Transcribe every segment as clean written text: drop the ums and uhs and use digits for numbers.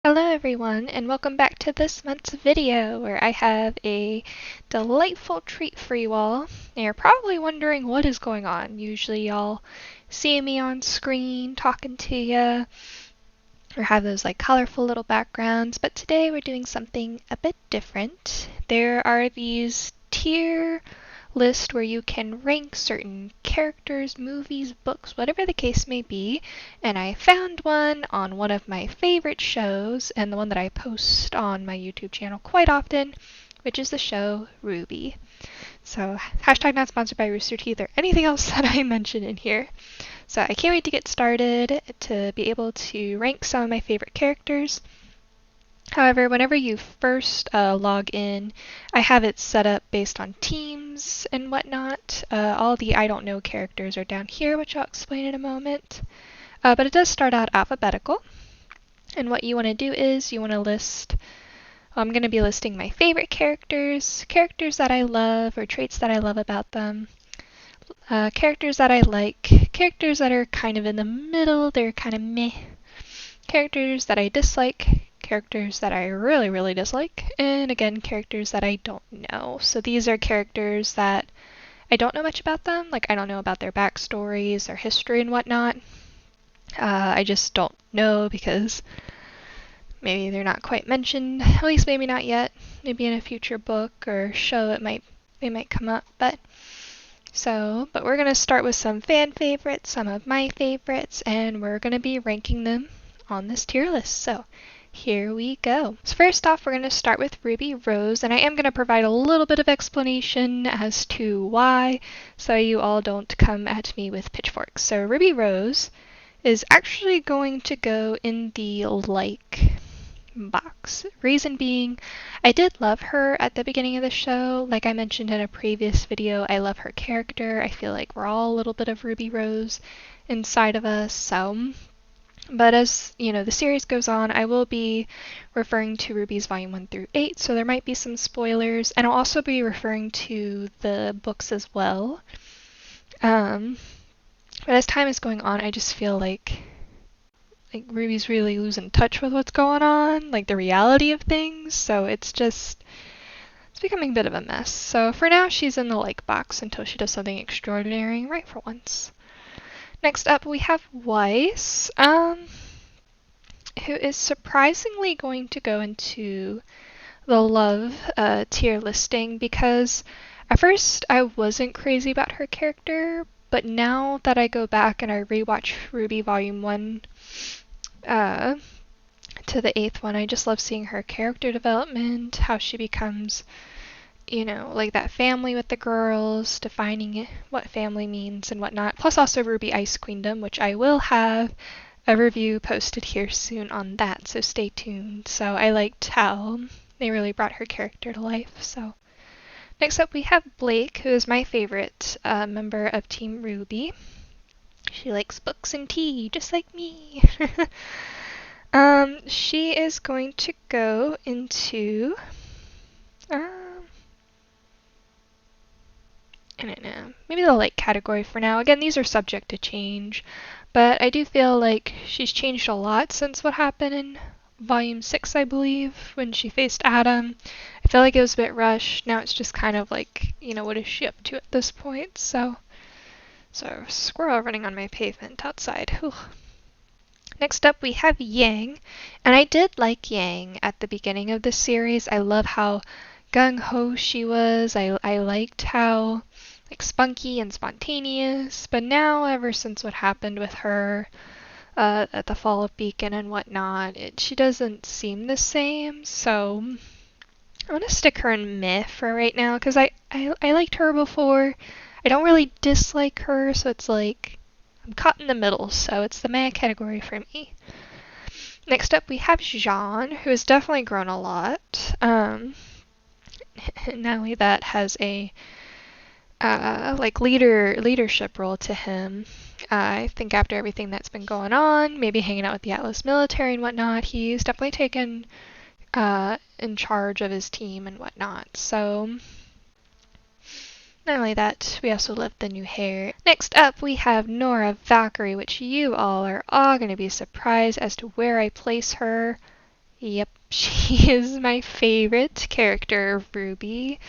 Hello everyone, and welcome back to this month's video where I have a delightful treat for you all. And you're probably wondering what is going on. Usually y'all see me on screen talking to you or have those like colorful little backgrounds, but today we're doing something a bit different. There are these tier list where you can rank certain characters, movies, books, whatever the case may be, and I found one on one of my favorite shows and the one that I post on my YouTube channel quite often, which is the show RWBY. So hashtag not sponsored by Rooster Teeth or anything else that I mention in here. So I can't wait to get started to be able to rank some of my favorite characters. However, whenever you first log in, I have it set up based on teams and whatnot. All the I don't know characters are down here, which I'll explain in a moment. But it does start out alphabetical. And what you want to do is you want to list, I'm going to be listing my favorite characters, characters that I love or traits that I love about them, characters that I like, characters that are kind of in the middle, they're kind of meh, characters that I dislike, characters that I really dislike, and again, characters that I don't know. So these are characters that I don't know much about them, like I don't know about their backstories, their history and whatnot. I just don't know because maybe they're not quite mentioned, at least maybe not yet. Maybe in a future book or show they might come up, but we're going to start with some fan favorites, some of my favorites, and we're going to be ranking them on this tier list. So here we go. So first off, we're going to start with Ruby Rose, and I am going to provide a little bit of explanation as to why, so you all don't come at me with pitchforks. So Ruby Rose is actually going to go in the like box. Reason being, I did love her at the beginning of the show. Like I mentioned in a previous video, I love her character. I feel like we're all a little bit of Ruby Rose inside of us, so... But as, you know, the series goes on, I will be referring to RWBY's Volume 1 through 8, so there might be some spoilers, and I'll also be referring to the books as well. But as time is going on, I just feel like RWBY's really losing touch with what's going on, like the reality of things, so it's becoming a bit of a mess. So for now, she's in the like box until she does something extraordinary right for once. Next up, we have Weiss, who is surprisingly going to go into the love tier listing because at first I wasn't crazy about her character, but now that I go back and I rewatch RWBY Volume 1 to the 8th one, I just love seeing her character development, how she becomes, you know, like that family with the girls, defining what family means and whatnot. Plus also RWBY Ice Queendom, which I will have a review posted here soon on that, so stay tuned. So I liked how they really brought her character to life. So next up we have Blake, who is my favorite member of Team RWBY. She likes books and tea, just like me. She is going to go into... I don't know, maybe the like category for now. Again, these are subject to change, but I do feel like she's changed a lot since what happened in Volume 6, I believe, when she faced Adam. I feel like it was a bit rushed. Now it's just kind of like, you know, what is she up to at this point? So squirrel running on my pavement outside. Whew. Next up, we have Yang, and I did like Yang at the beginning of the series. I love how gung-ho she was. I liked how like spunky and spontaneous, but now ever since what happened with her at the Fall of Beacon and whatnot, she doesn't seem the same, so I want to stick her in meh for right now because I liked her before. I don't really dislike her, so it's like I'm caught in the middle, so it's the meh category for me. Next up we have Jean, who has definitely grown a lot. Not only that, has a like leadership role to him. I think after everything that's been going on, maybe hanging out with the Atlas military and whatnot, he's definitely taken in charge of his team and whatnot. So not only that, we also love the new hair. Next up, we have Nora Valkyrie, which you all are going to be surprised as to where I place her. Yep, she is my favorite character of RWBY.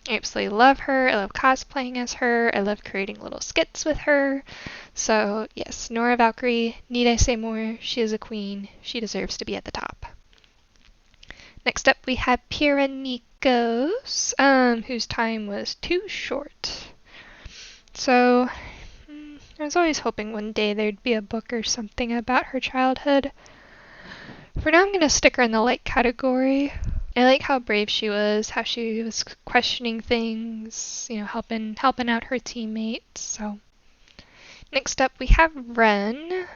I absolutely love her. I love cosplaying as her. I love creating little skits with her. So yes, Nora Valkyrie, need I say more? She is a queen. She deserves to be at the top. Next up we have Pira Nikos, whose time was too short. So I was always hoping one day there'd be a book or something about her childhood. For now I'm going to stick her in the light category. I like how brave she was, how she was questioning things, helping out her teammates. So next up we have Ren.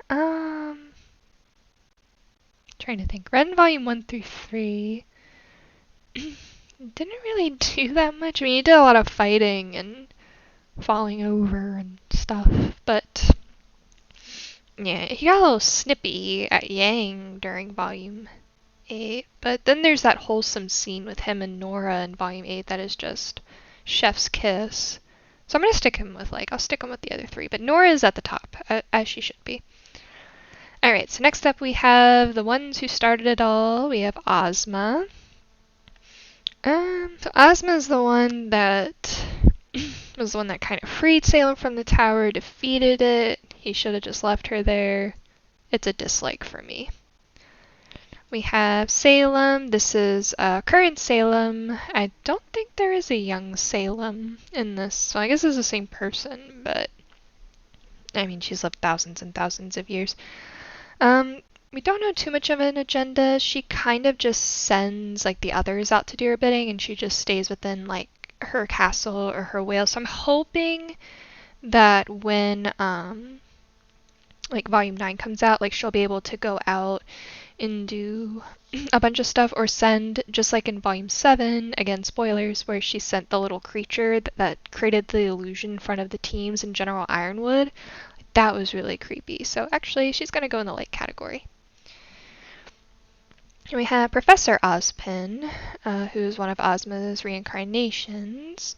Trying to think. Ren Volume 1 through 3 didn't really do that much. I mean, he did a lot of fighting and falling over and stuff, but yeah, he got a little snippy at Yang during Volume 8, but then there's that wholesome scene with him and Nora in Volume 8 that is just chef's kiss. So I'm going to stick him with, I'll stick him with the other three, but Nora is at the top, as she should be. Alright, so next up we have the ones who started it all. We have Ozma. So Ozma is the one that was the one that kind of freed Salem from the tower, defeated it. He should have just left her there. It's a dislike for me. We have Salem. This is current Salem. I don't think there is a young Salem in this, so I guess it's the same person, but I mean, she's lived thousands and thousands of years. We don't know too much of an agenda. She kind of just sends the others out to do her bidding, and she just stays within her castle or her whale. So I'm hoping that when Volume 9 comes out, she'll be able to go out and do a bunch of stuff, or send, just like in Volume 7, again, spoilers, where she sent the little creature that created the illusion in front of the teams in General Ironwood. That was really creepy. So actually, she's going to go in the light category. And we have Professor Ozpin, who is one of Ozma's reincarnations.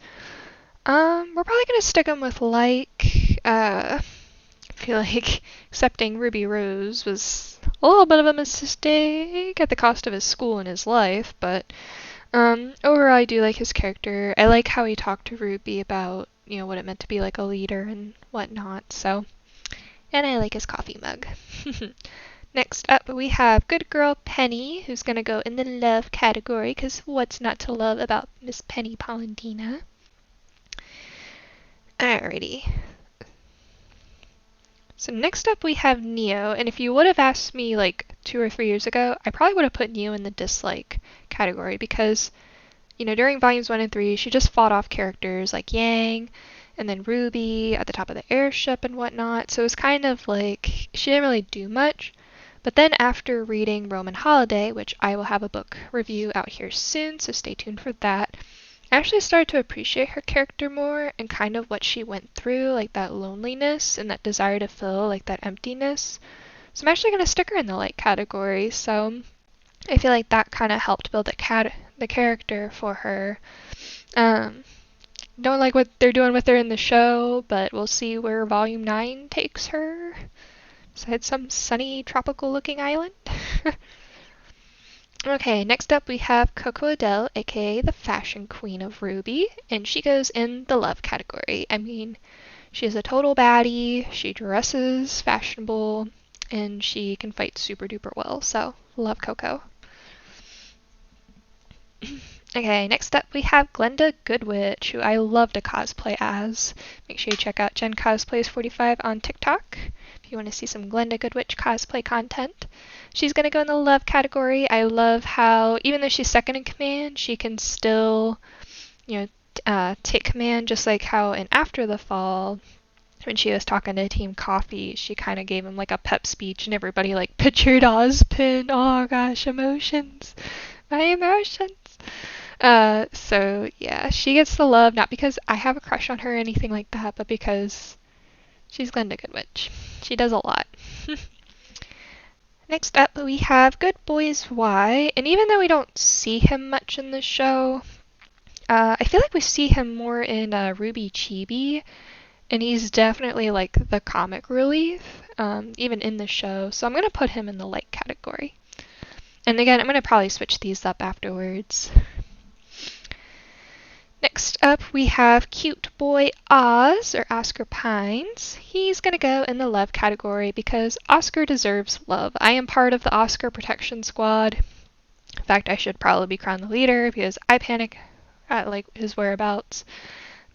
We're probably going to stick him with I feel like accepting Ruby Rose was a little bit of a mistake at the cost of his school and his life, but overall I do like his character. I like how he talked to Ruby about, what it meant to be a leader and whatnot, so. And I like his coffee mug. Next up, we have Good Girl Penny, who's going to go in the love category, because what's not to love about Miss Penny Polendina? Alrighty. So next up we have Neo, and if you would have asked me 2 or 3 years ago, I probably would have put Neo in the dislike category, because, during Volumes 1 and 3, she just fought off characters like Yang, and then Ruby at the top of the airship and whatnot, so it was kind of she didn't really do much. But then after reading Roman Holiday, which I will have a book review out here soon, so stay tuned for that, I actually started to appreciate her character more and kind of what she went through, that loneliness and that desire to fill that emptiness. So I'm actually going to stick her in the light category, so I feel like that kind of helped build the character for her. Don't like what they're doing with her in the show, but we'll see where Volume 9 takes her. Besides some sunny, tropical-looking island. Okay, next up we have Coco Adele, aka the fashion queen of RWBY, and she goes in the love category. I mean, she's a total baddie, she dresses fashionable, and she can fight super duper well, so love Coco. Okay, next up we have Glenda Goodwitch, who I love to cosplay as. Make sure you check out Jen Cosplays 45 on TikTok if you want to see some Glenda Goodwitch cosplay content. She's going to go in the love category. I love how, even though she's second in command, she can still, take command, just like how in After the Fall, when she was talking to Team Coffee, she kind of gave him a pep speech, and everybody pictured Ozpin. Oh gosh, emotions. My emotions. So yeah, she gets the love, not because I have a crush on her or anything like that, but because she's Glenda Goodwitch. She does a lot. Next up, we have Good Boys Y, and even though we don't see him much in the show, I feel like we see him more in RWBY Chibi, and he's definitely the comic relief, even in the show, so I'm going to put him in the light category. And again, I'm going to probably switch these up afterwards. Next up, we have Cute Boy Oz, or Oscar Pines. He's going to go in the love category because Oscar deserves love. I am part of the Oscar Protection Squad. In fact, I should probably be crowned the leader because I panic at like his whereabouts.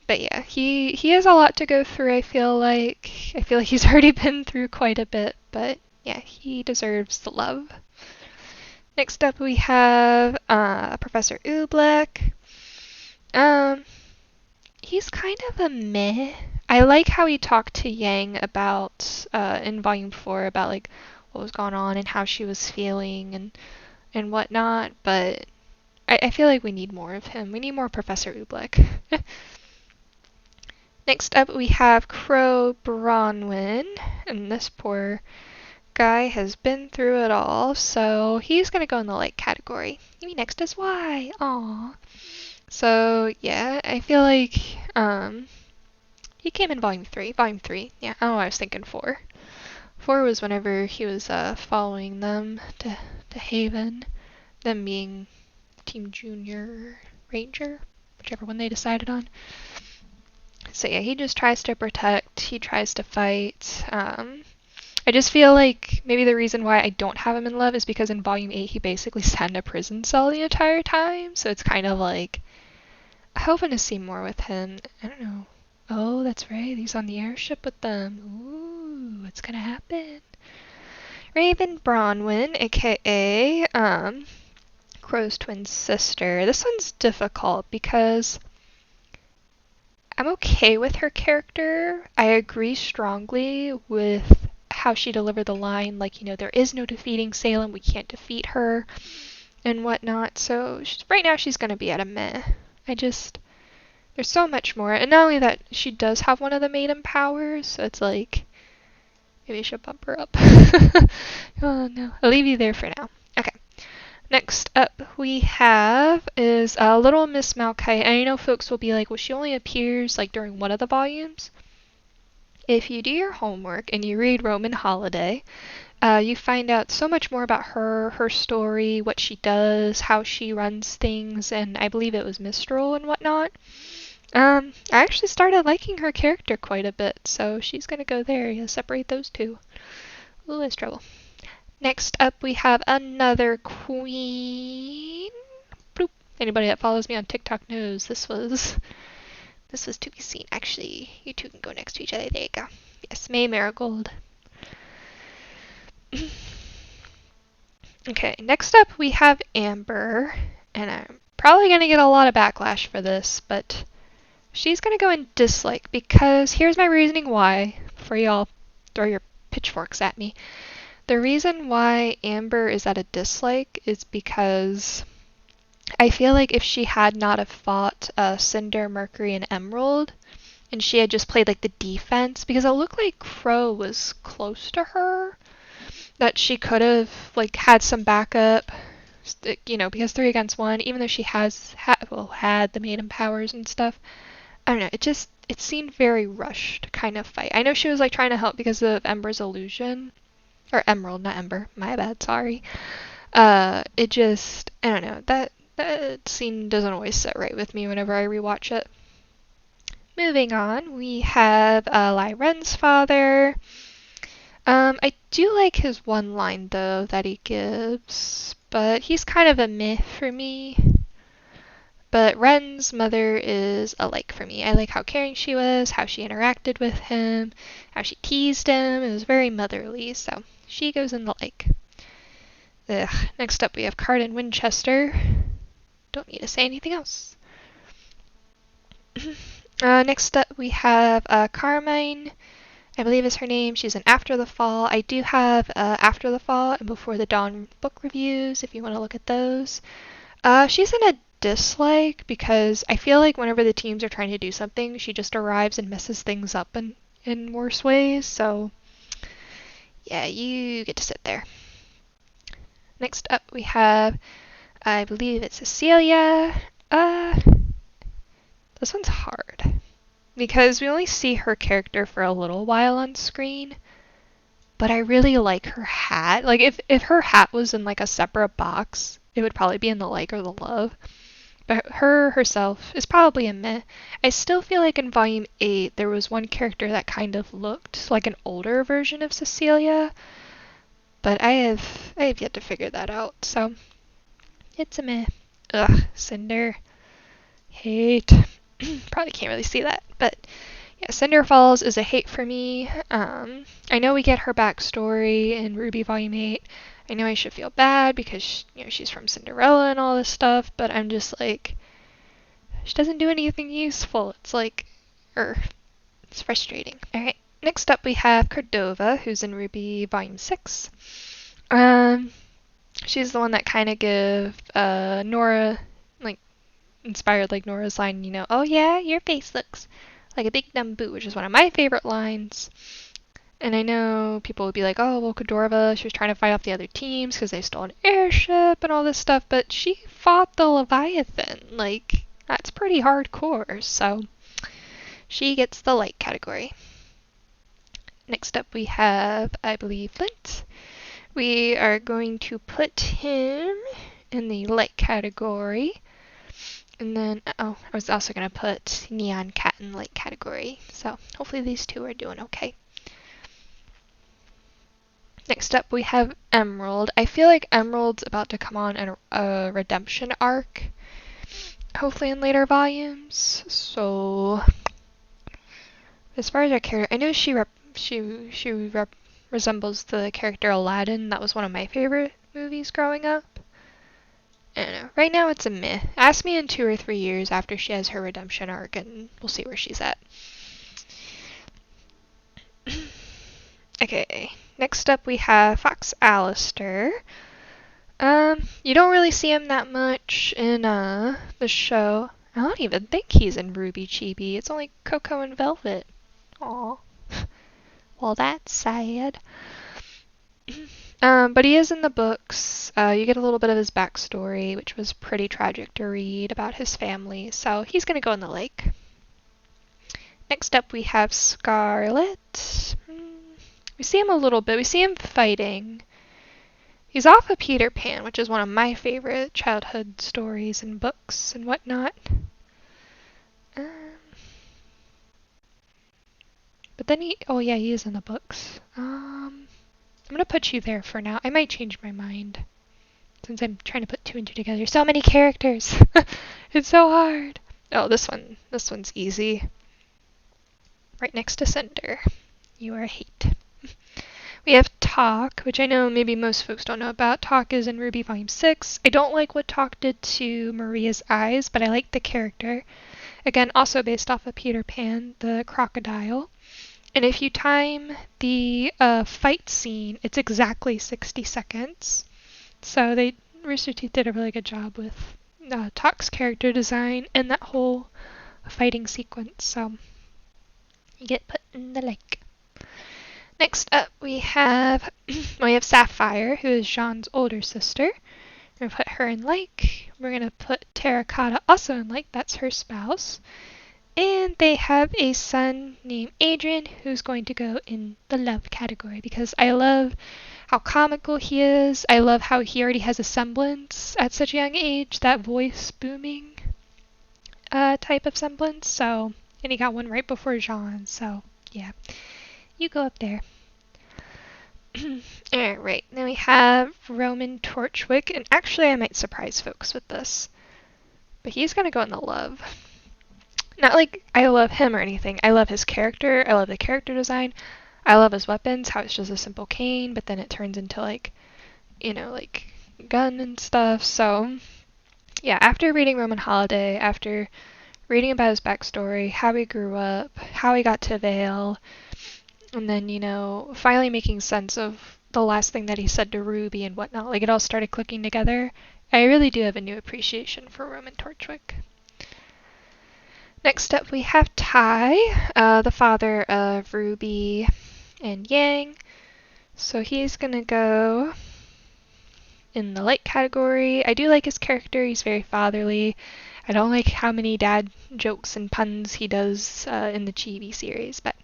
But yeah, he has a lot to go through, I feel like. He's already been through quite a bit, but yeah, he deserves the love. Next up, we have Professor Oobleck. He's kind of a meh. I like how he talked to Yang about in Volume 4 about like what was going on and how she was feeling and whatnot, but I feel like we need more of him. We need more Professor Oobleck. Next up, we have Crow Bronwyn, and this poor guy has been through it all, so he's gonna go in the light category. Maybe next is Y. Aww. So yeah, I feel like he came in Volume 3. Volume 3. Yeah, oh, I was thinking 4. 4 was whenever he was following them to Haven, them being Team Junior Ranger, whichever one they decided on. So yeah, he just tries to protect, he tries to fight. I just feel like maybe the reason why I don't have him in love is because in Volume 8 he basically sat in a prison cell the entire time, so it's kind of like hoping to see more with him. I don't know. Oh, that's right. He's on the airship with them. Ooh, what's gonna happen? Raven Bronwyn, aka Crow's twin sister. This one's difficult because I'm okay with her character. I agree strongly with how she delivered the line, like, there is no defeating Salem, we can't defeat her, and whatnot. So right now she's gonna be at a meh. There's so much more. And not only that, she does have one of the maiden powers, so it's like, maybe I should bump her up. Oh no. I'll leave you there for now. Okay. Next up we have is Little Miss Malkite. And I know folks will be like, well, she only appears like during one of the volumes. If you do your homework and you read Roman Holiday, you find out so much more about her story, what she does, how she runs things, and I believe it was Mistral and whatnot. I actually started liking her character quite a bit, so she's gonna go there. You separate those two. Ooh, that's trouble. Next up, we have another queen. Bloop. Anybody that follows me on TikTok knows this was to be seen. Actually, you two can go next to each other. There you go. Yes, May Marigold. Okay, next up we have Amber, and I'm probably gonna get a lot of backlash for this, but she's gonna go in dislike because here's my reasoning why, before y'all throw your pitchforks at me. The reason why Amber is at a dislike is because I feel like if she had not have fought Cinder, Mercury, and Emerald, and she had just played like the defense, because it looked like Crow was close to her, that she could have like had some backup, because 3 against 1, even though she had the maiden powers and stuff. I don't know, it seemed very rushed kind of fight. I know she was like trying to help because of Ember's illusion, or Emerald, not Ember, my bad, sorry. I don't know, that scene doesn't always sit right with me whenever I rewatch it. Moving on, we have Lai Ren's father. I do like his one line though that he gives, but he's kind of a meh for me. But Ren's mother is a like for me. I like how caring she was, how she interacted with him, how she teased him. It was very motherly, so she goes in the like. Ugh. Next up we have Cardin Winchester. Don't need to say anything else. Next up we have Carmine, I believe is her name. She's in After the Fall. I do have After the Fall and Before the Dawn book reviews if you want to look at those. She's in a dislike because I feel like whenever the teams are trying to do something, she just arrives and messes things up in worse ways. So yeah, you get to sit there. Next up we have, I believe it's Cecilia. This one's hard because we only see her character for a little while on screen, but I really like her hat. Like, if her hat was in like a separate box, it would probably be in the like or the love. But her herself is probably a meh. I still feel like in Volume 8 there was one character that kind of looked like an older version of Cecilia, but I have yet to figure that out, so it's a meh. Ugh, Cinder. Hate. Probably can't really see that, but yeah, Cinder Falls is a hate for me. I know we get her backstory in RWBY Volume 8. I know I should feel bad because, she's from Cinderella and all this stuff, but I'm just like, she doesn't do anything useful. It's like, it's frustrating. Alright, next up we have Cordova, who's in RWBY Volume 6. She's the one that kind of give Nora, like, inspired like Nora's line, oh yeah, your face looks like a big dumb boot, which is one of my favorite lines. And I know people would be like, oh, well, Cordova, she was trying to fight off the other teams because they stole an airship and all this stuff, but she fought the Leviathan. Like, that's pretty hardcore, so she gets the light category. Next up we have, I believe, Flint. We are going to put him in the light category. And then, I was also going to put Neon Cat in the light category. So hopefully these two are doing okay. Next up we have Emerald. I feel like Emerald's about to come on a redemption arc, hopefully in later volumes. So as far as her character, I know she resembles the character Aladdin. That was one of my favorite movies growing up. I don't know. Right now it's a meh. Ask me in 2 or 3 years after she has her redemption arc and we'll see where she's at. Okay, next up we have Fox Alistair. You don't really see him that much in the show. I don't even think he's in RWBY Chibi. It's only Coco and Velvet. Aw. Well, that's sad. But he is in the books. You get a little bit of his backstory, which was pretty tragic to read about his family. So he's going to go in the lake. Next up we have Scarlet. We see him a little bit. We see him fighting. He's off of Peter Pan, which is one of my favorite childhood stories and books and whatnot. But then he is in the books. I'm going to put you there for now. I might change my mind since I'm trying to put 2 and 2 together. So many characters. It's so hard. Oh, this one's easy. Right next to Cinder. You are a hate. We have Talk, which I know maybe most folks don't know about. Talk is in RWBY Volume 6. I don't like what Talk did to Maria's eyes, but I like the character. Again, also based off of Peter Pan, the crocodile. And if you time the fight scene, it's exactly 60 seconds. So Rooster Teeth did a really good job with Talk's character design and that whole fighting sequence. So you get put in the lake. Next up we have Sapphire, who is Jean's older sister. We're going to put her in lake. We're going to put Terracotta also in lake. That's her spouse. And they have a son named Adrian who's going to go in the love category because I love how comical he is. I love how he already has a semblance at such a young age, that voice booming type of semblance. So, and he got one right before Jean. So, yeah. You go up there. Alright, then we have Roman Torchwick, and actually I might surprise folks with this, but he's gonna go in the love. Not like I love him or anything. I love his character. I love the character design. I love his weapons, how it's just a simple cane, but then it turns into like gun and stuff. So yeah, after reading Roman Holiday, after reading about his backstory, how he grew up, how he got to Vale, and then, finally making sense of the last thing that he said to Ruby and whatnot. Like, it all started clicking together. I really do have a new appreciation for Roman Torchwick. Next up, we have Tai, the father of Ruby and Yang. So he's gonna go in the light category. I do like his character. He's very fatherly. I don't like how many dad jokes and puns he does in the Chibi series, but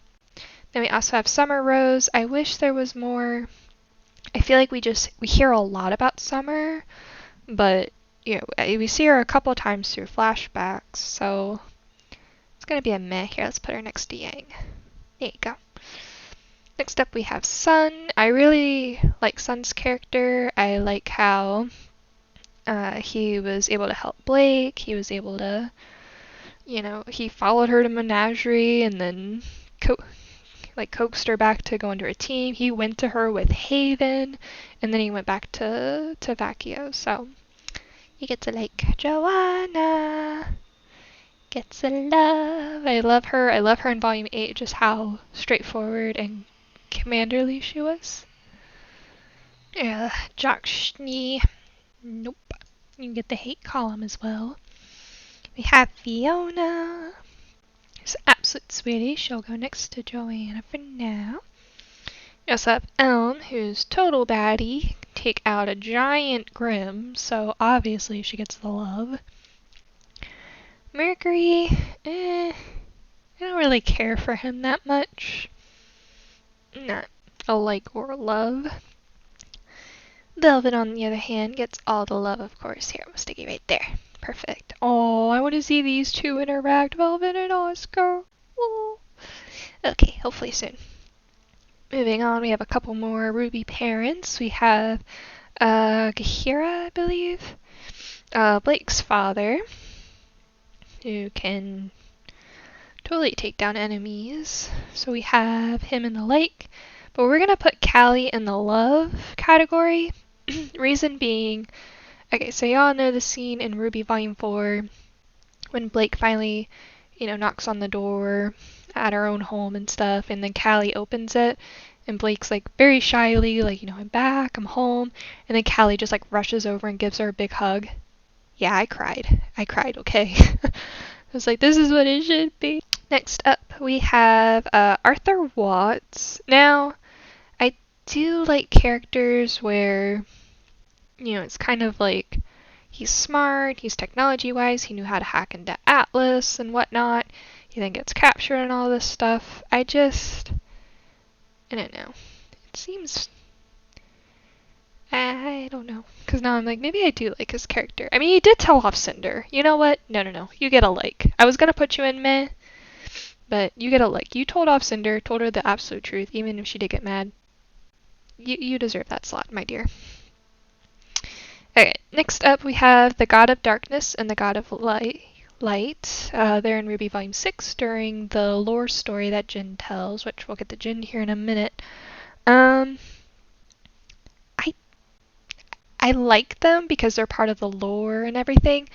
Then we also have Summer Rose. I wish there was more. I feel like we hear a lot about Summer, but we see her a couple of times through flashbacks, so it's gonna be a meh here. Let's put her next to Yang. There you go. Next up we have Sun. I really like Sun's character. I like how he was able to help Blake. He was able to, he followed her to Menagerie and then coaxed her back to go into her team. He went to her with Haven, and then he went back to Vacchio. So you get to like Joanna. Gets a love. I love her. I love her in Volume 8, just how straightforward and commanderly she was. Jock Schnee. Nope. You can get the hate column as well. We have Fiona. Who's absolute sweetie. She'll go next to Joanna for now. We also have Elm, who's total baddie. Take out a giant Grim, so obviously she gets the love. Mercury, I don't really care for him that much. Not a like or a love. Velvet, on the other hand, gets all the love, of course. Here, we'll stick it right there. Perfect. Oh, I want to see these two interact, Velvet and Oscar. Ooh. Okay, hopefully soon. Moving on, we have a couple more RWBY parents. We have Gahira, I believe. Blake's father, who can totally take down enemies. So we have him in the like, but we're going to put Callie in the love category. Reason being, okay, so y'all know the scene in RWBY Volume 4 when Blake finally, knocks on the door at her own home and stuff, and then Callie opens it, and Blake's like very shyly, like, I'm back, I'm home, and then Callie just like rushes over and gives her a big hug. Yeah, I cried, okay. I was like, this is what it should be. Next up, we have Arthur Watts. Now, I do like characters where, it's kind of like he's smart, he's technology-wise, he knew how to hack into Atlas and whatnot. He then gets captured and all this stuff. I don't know. It seems... I don't know. Because now I'm like, maybe I do like his character. I mean, he did tell off Cinder. You know what? No. You get a like. I was going to put you in meh, but you get a like. You told off Cinder, told her the absolute truth, even if she did get mad. You deserve that slot, my dear. Okay, next up we have the God of Darkness and the God of Light. They're in RWBY Volume 6 during the lore story that Jin tells, which we'll get to Jin here in a minute. I like them because they're part of the lore and everything,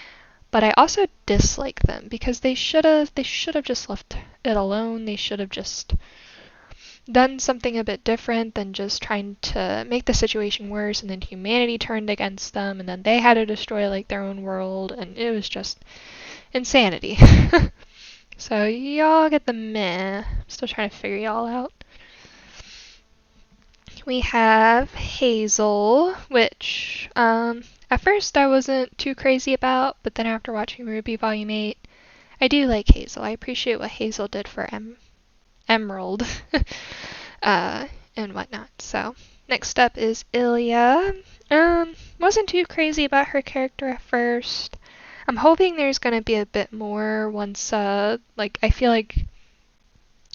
but I also dislike them because they should have just left it alone. They should have just done something a bit different than just trying to make the situation worse, and then humanity turned against them, and then they had to destroy like their own world, and it was just insanity. So y'all get the meh. I'm still trying to figure y'all out. We have Hazel, which at first I wasn't too crazy about, but then after watching RWBY Volume 8, I do like Hazel. I appreciate what Hazel did for Emerald and whatnot. So next up is Ilya. Wasn't too crazy about her character at first. I'm hoping there's gonna be a bit more once I feel like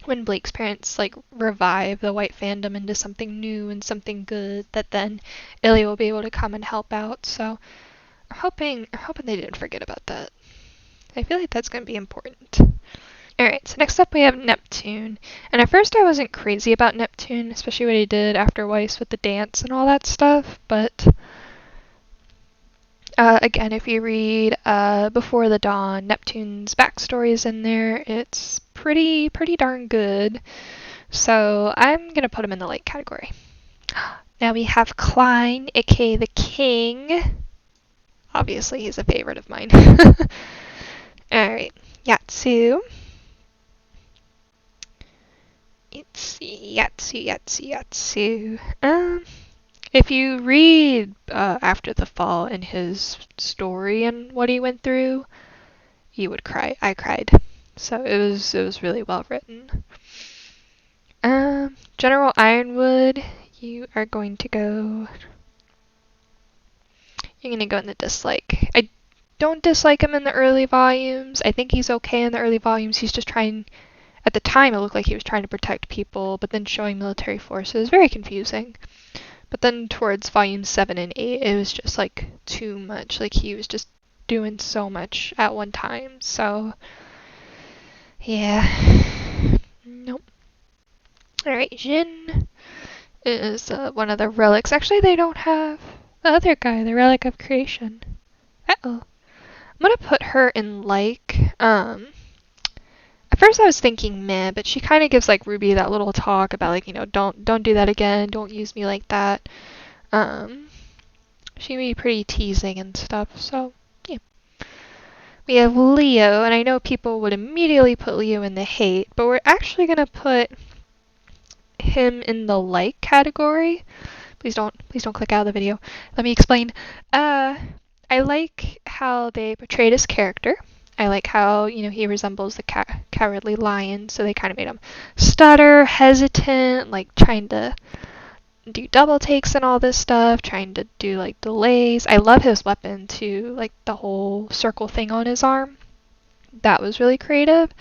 when Blake's parents revive the white fandom into something new and something good, that then Ilya will be able to come and help out. So I'm hoping they didn't forget about that. I feel like that's going to be important. Alright, so next up we have Neptune. And at first I wasn't crazy about Neptune, especially what he did after Weiss with the dance and all that stuff, but again, if you read Before the Dawn, Neptune's backstory is in there. It's pretty darn good. So I'm going to put him in the light category. Now we have Klein, aka the King. Obviously, he's a favorite of mine. Alright, Yatsu. Yatsu. If you read After the Fall and his story and what he went through, you would cry. I cried. So it was really well written. General Ironwood, you are going to go... You're going to go in the dislike. I don't dislike him in the early volumes. I think he's okay in the early volumes. He's just trying... At the time, it looked like he was trying to protect people, but then showing military forces. Very confusing. But then towards volumes 7 and 8, it was just like too much. Like he was just doing so much at one time. So, yeah. Nope. Alright, Jin is one of the relics. Actually, they don't have the other guy, the Relic of Creation. Uh-oh. I'm gonna put her in like, at first I was thinking meh, but she kind of gives like RWBY that little talk about like, don't do that again, don't use me like that. She can be pretty teasing and stuff, so yeah. We have Leo, and I know people would immediately put Leo in the hate, but we're actually gonna put him in the like category. Please don't click out of the video. Let me explain. I like how they portrayed his character. I like how, he resembles the cowardly lion, so they kind of made him stutter, hesitant, like trying to do double takes and all this stuff, trying to do like delays. I love his weapon too, like the whole circle thing on his arm. That was really creative.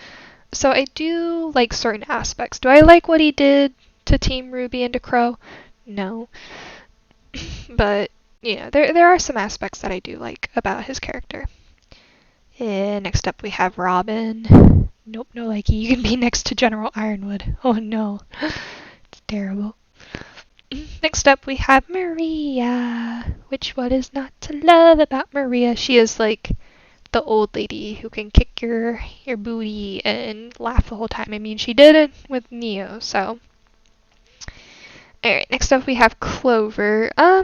So I do like certain aspects. Do I like what he did to Team RWBY and to Crow? No. But, there are some aspects that I do like about his character. Next up we have Robin. Nope, no likey. You can be next to General Ironwood. Oh no. It's terrible. Next up we have Maria. Which what is not to love about Maria? She is like the old lady who can kick your booty and laugh the whole time. I mean, she did it with Neo, so. Alright, next up we have Clover. I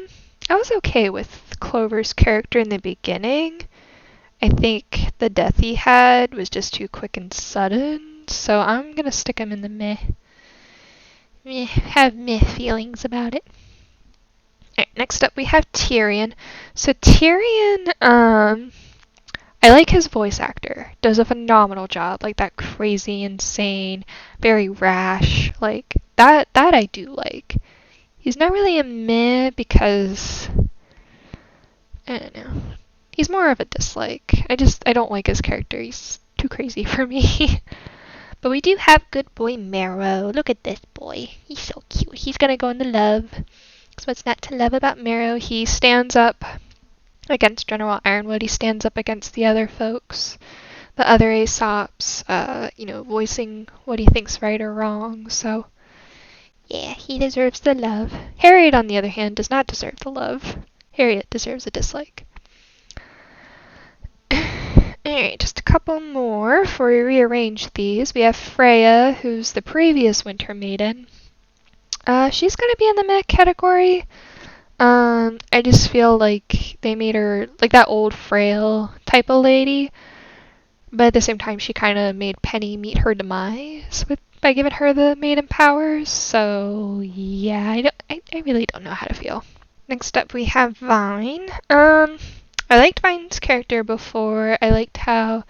was okay with Clover's character in the beginning. I think the death he had was just too quick and sudden, so I'm gonna stick him in the meh. Have meh feelings about it. Alright, next up we have Tyrion. So Tyrion, I like his voice actor. Does a phenomenal job. Like that crazy, insane, very rash. Like that I do like. He's not really a meh because I don't know. He's more of a dislike. I don't like his character. He's too crazy for me. But we do have good boy Marrow. Look at this boy. He's so cute. He's gonna go in the love. So what's not to love about Marrow? He stands up against General Ironwood. He stands up against the other folks, the other Aesops, voicing what he thinks right or wrong. So, yeah, he deserves the love. Harriet, on the other hand, does not deserve the love. Harriet deserves a dislike. Alright, just a couple more before we rearrange these. We have Freya, who's the previous Winter Maiden. She's gonna be in the mech category. I just feel like they made her like that old frail type of lady, but at the same time she kind of made Penny meet her demise by giving her the maiden powers. So yeah, I really don't know how to feel. Next up we have Vine. I liked Vine's character before. I liked how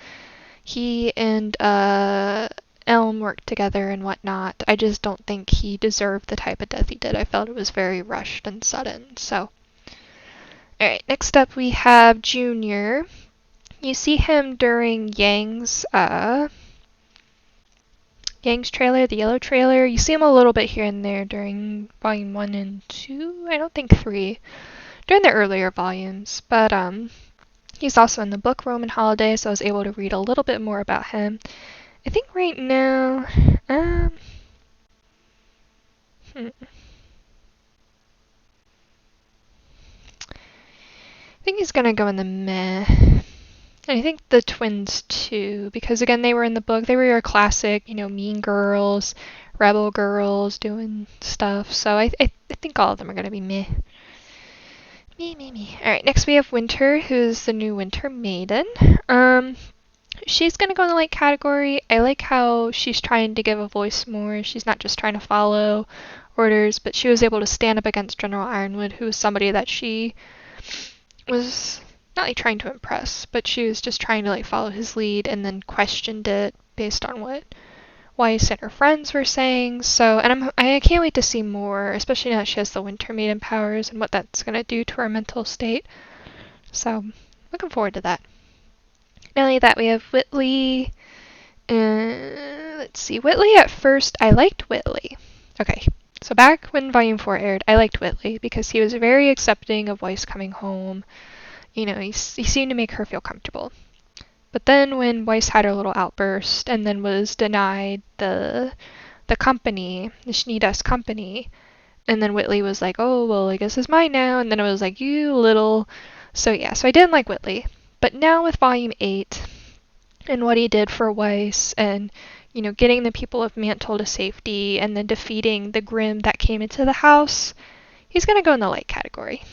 he and Elm worked together and whatnot. I just don't think he deserved the type of death he did. I felt it was very rushed and sudden. So, alright, next up we have Junior. You see him during Yang's trailer, the yellow trailer. You see him a little bit here and there during volume 1 and 2. I don't think 3. During the earlier volumes, but he's also in the book Roman Holiday, so I was able to read a little bit more about him. I think right now, I think he's gonna go in the meh. And I think the twins too, because again, they were in the book. They were your classic, mean girls, rebel girls doing stuff. So I think all of them are gonna be meh. Me. Alright, next we have Winter, who's the new Winter Maiden. She's gonna go in the light category. I like how she's trying to give a voice more. She's not just trying to follow orders, but she was able to stand up against General Ironwood, who was somebody that she was not like trying to impress, but she was just trying to like follow his lead and then questioned it based on what Weiss and her friends were saying. So, and I can't wait to see more, especially now that she has the Winter Maiden powers and what that's going to do to her mental state. So, looking forward to that. Not only that, we have Whitley. Let's see. Whitley, at first, I liked Whitley. Okay, so back when Volume 4 aired, I liked Whitley because he was very accepting of Weiss coming home. You know, he seemed to make her feel comfortable. But then when Weiss had her little outburst and then was denied the company, the Schneedas company, and then Whitley was like, oh, well, I guess it's mine now. And then it was like, you little... So yeah, so I didn't like Whitley. But now with Volume 8 and what he did for Weiss and, you know, getting the people of Mantle to safety and then defeating the Grimm that came into the house, he's going to go in the light category.